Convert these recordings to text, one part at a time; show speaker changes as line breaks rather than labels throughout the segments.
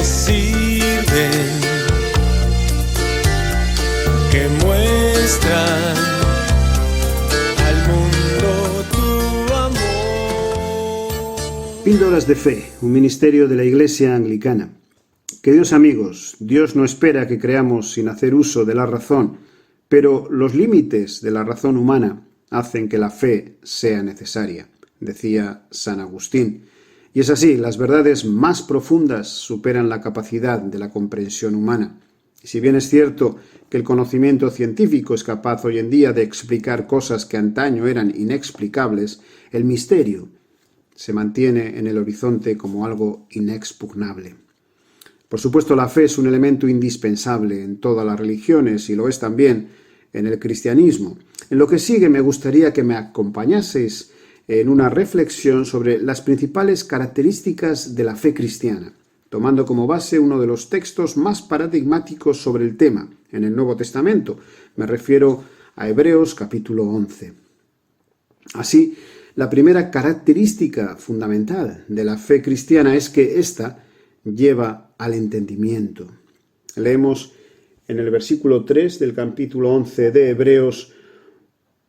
sirven, que muestran al mundo tu amor.
Píldoras de Fe, un ministerio de la Iglesia Anglicana. Queridos amigos, Dios no espera que creamos sin hacer uso de la razón, pero los límites de la razón humana hacen que la fe sea necesaria, decía San Agustín. Y es así, las verdades más profundas superan la capacidad de la comprensión humana. Y si bien es cierto que el conocimiento científico es capaz hoy en día de explicar cosas que antaño eran inexplicables, el misterio se mantiene en el horizonte como algo inexpugnable. Por supuesto, la fe es un elemento indispensable en todas las religiones y lo es también en el cristianismo. En lo que sigue me gustaría que me acompañaseis en una reflexión sobre las principales características de la fe cristiana, tomando como base uno de los textos más paradigmáticos sobre el tema en el Nuevo Testamento. Me refiero a Hebreos capítulo 11. Así, la primera característica fundamental de la fe cristiana es que ésta lleva al entendimiento. Leemos en el versículo 3 del capítulo 11 de Hebreos: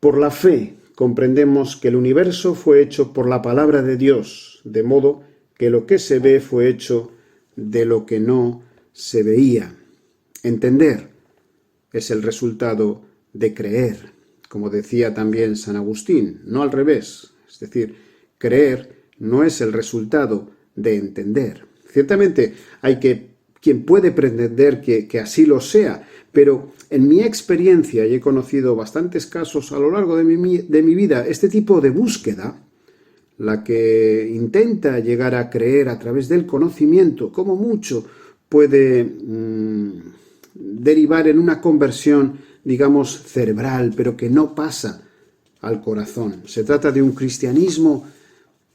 por la fe comprendemos que el universo fue hecho por la palabra de Dios, de modo que lo que se ve fue hecho de lo que no se veía. Entender es el resultado de creer, como decía también San Agustín, no al revés. Es decir, creer no es el resultado de entender. Ciertamente hay quien puede pretender que así lo sea, pero en mi experiencia, y he conocido bastantes casos a lo largo de mi vida, este tipo de búsqueda, la que intenta llegar a creer a través del conocimiento, como mucho puede derivar en una conversión, digamos, cerebral, pero que no pasa al corazón. Se trata de un cristianismo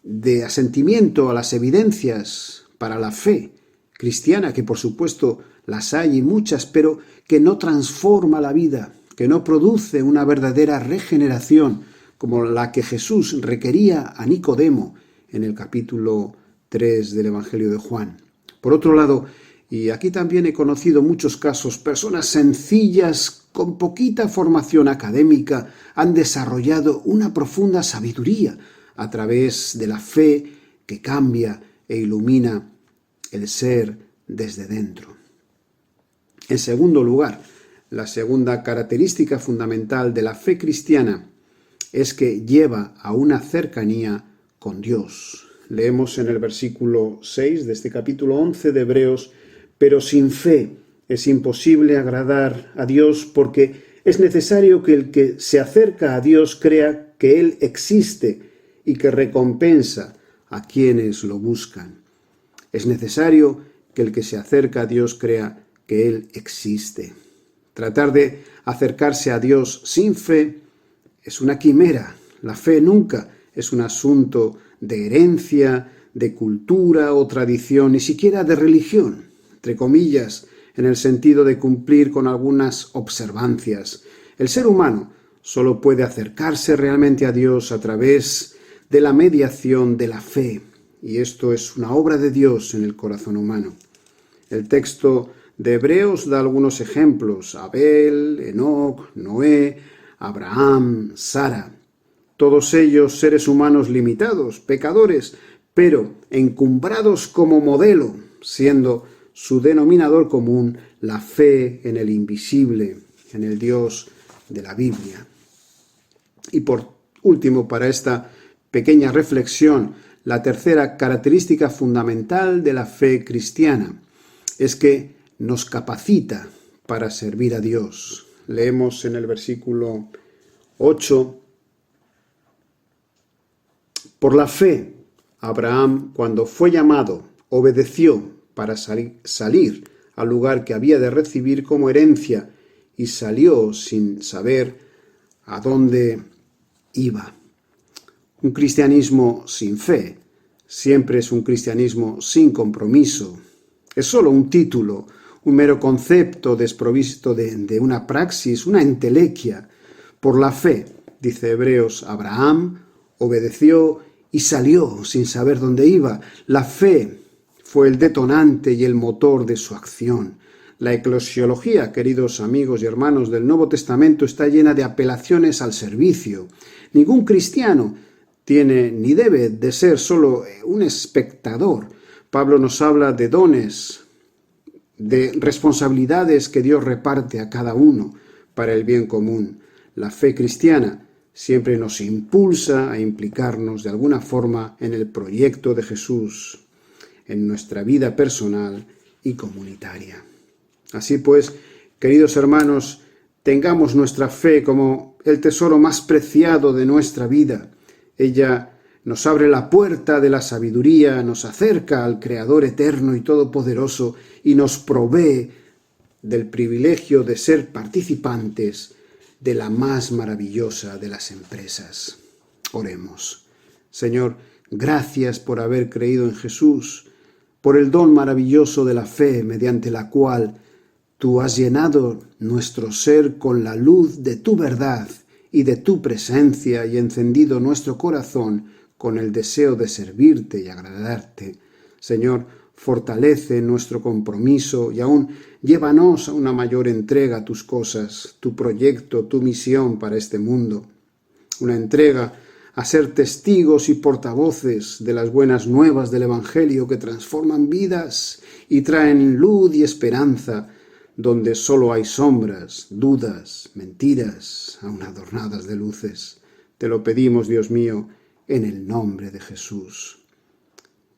de asentimiento a las evidencias para la fe cristiana, que por supuesto las hay y muchas, pero que no transforma la vida, que no produce una verdadera regeneración como la que Jesús requería a Nicodemo en el capítulo 3 del Evangelio de Juan. Por otro lado, y aquí también he conocido muchos casos, personas sencillas, con poquita formación académica, han desarrollado una profunda sabiduría a través de la fe que cambia e ilumina el ser desde dentro. En segundo lugar, la segunda característica fundamental de la fe cristiana es que lleva a una cercanía con Dios. Leemos en el versículo 6 de este capítulo 11 de Hebreos: pero sin fe es imposible agradar a Dios, porque es necesario que el que se acerca a Dios crea que Él existe y que recompensa a quienes lo buscan. Es necesario que el que se acerca a Dios crea que Él existe. Tratar de acercarse a Dios sin fe es una quimera. La fe nunca es un asunto de herencia, de cultura o tradición, ni siquiera de religión, entre comillas, en el sentido de cumplir con algunas observancias. El ser humano solo puede acercarse realmente a Dios a través de la mediación de la fe, y esto es una obra de Dios en el corazón humano. El texto de Hebreos da algunos ejemplos: Abel, Enoc, Noé, Abraham, Sara. Todos ellos seres humanos limitados, pecadores, pero encumbrados como modelo, siendo su denominador común la fe en el invisible, en el Dios de la Biblia. Y por último, para esta pequeña reflexión, la tercera característica fundamental de la fe cristiana es que nos capacita para servir a Dios. Leemos en el versículo 8: por la fe, Abraham, cuando fue llamado, obedeció para salir al lugar que había de recibir como herencia, y salió sin saber a dónde iba. Un cristianismo sin fe siempre es un cristianismo sin compromiso. Es solo un título, un mero concepto desprovisto de una praxis, una entelequia. Por la fe, dice Hebreos, Abraham obedeció y salió sin saber dónde iba. La fe fue el detonante y el motor de su acción. La eclesiología, queridos amigos y hermanos del Nuevo Testamento, está llena de apelaciones al servicio. Ningún cristiano tiene ni debe de ser solo un espectador. Pablo nos habla de dones, de responsabilidades que Dios reparte a cada uno para el bien común. La fe cristiana siempre nos impulsa a implicarnos de alguna forma en el proyecto de Jesús, en nuestra vida personal y comunitaria. Así pues, queridos hermanos, tengamos nuestra fe como el tesoro más preciado de nuestra vida. Ella nos abre la puerta de la sabiduría, nos acerca al Creador eterno y todopoderoso y nos provee del privilegio de ser participantes de la más maravillosa de las empresas. Oremos. Señor, gracias por haber creído en Jesús, por el don maravilloso de la fe mediante la cual tú has llenado nuestro ser con la luz de tu verdad y de tu presencia y encendido nuestro corazón con el deseo de servirte y agradarte. Señor, fortalece nuestro compromiso y aún llévanos a una mayor entrega a tus cosas, tu proyecto, tu misión para este mundo. Una entrega a ser testigos y portavoces de las buenas nuevas del Evangelio que transforman vidas y traen luz y esperanza donde solo hay sombras, dudas, mentiras, aún adornadas de luces. Te lo pedimos, Dios mío, en el nombre de Jesús.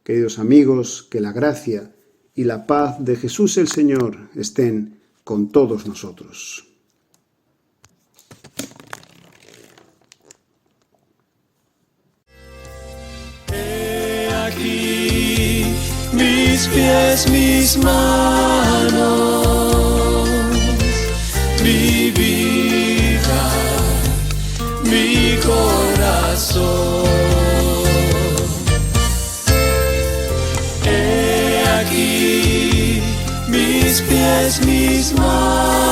Queridos amigos, que la gracia y la paz de Jesús el Señor estén con todos nosotros.
He aquí mis pies, mis manos, mi vida, mi corazón. He aquí mis pies, mis manos,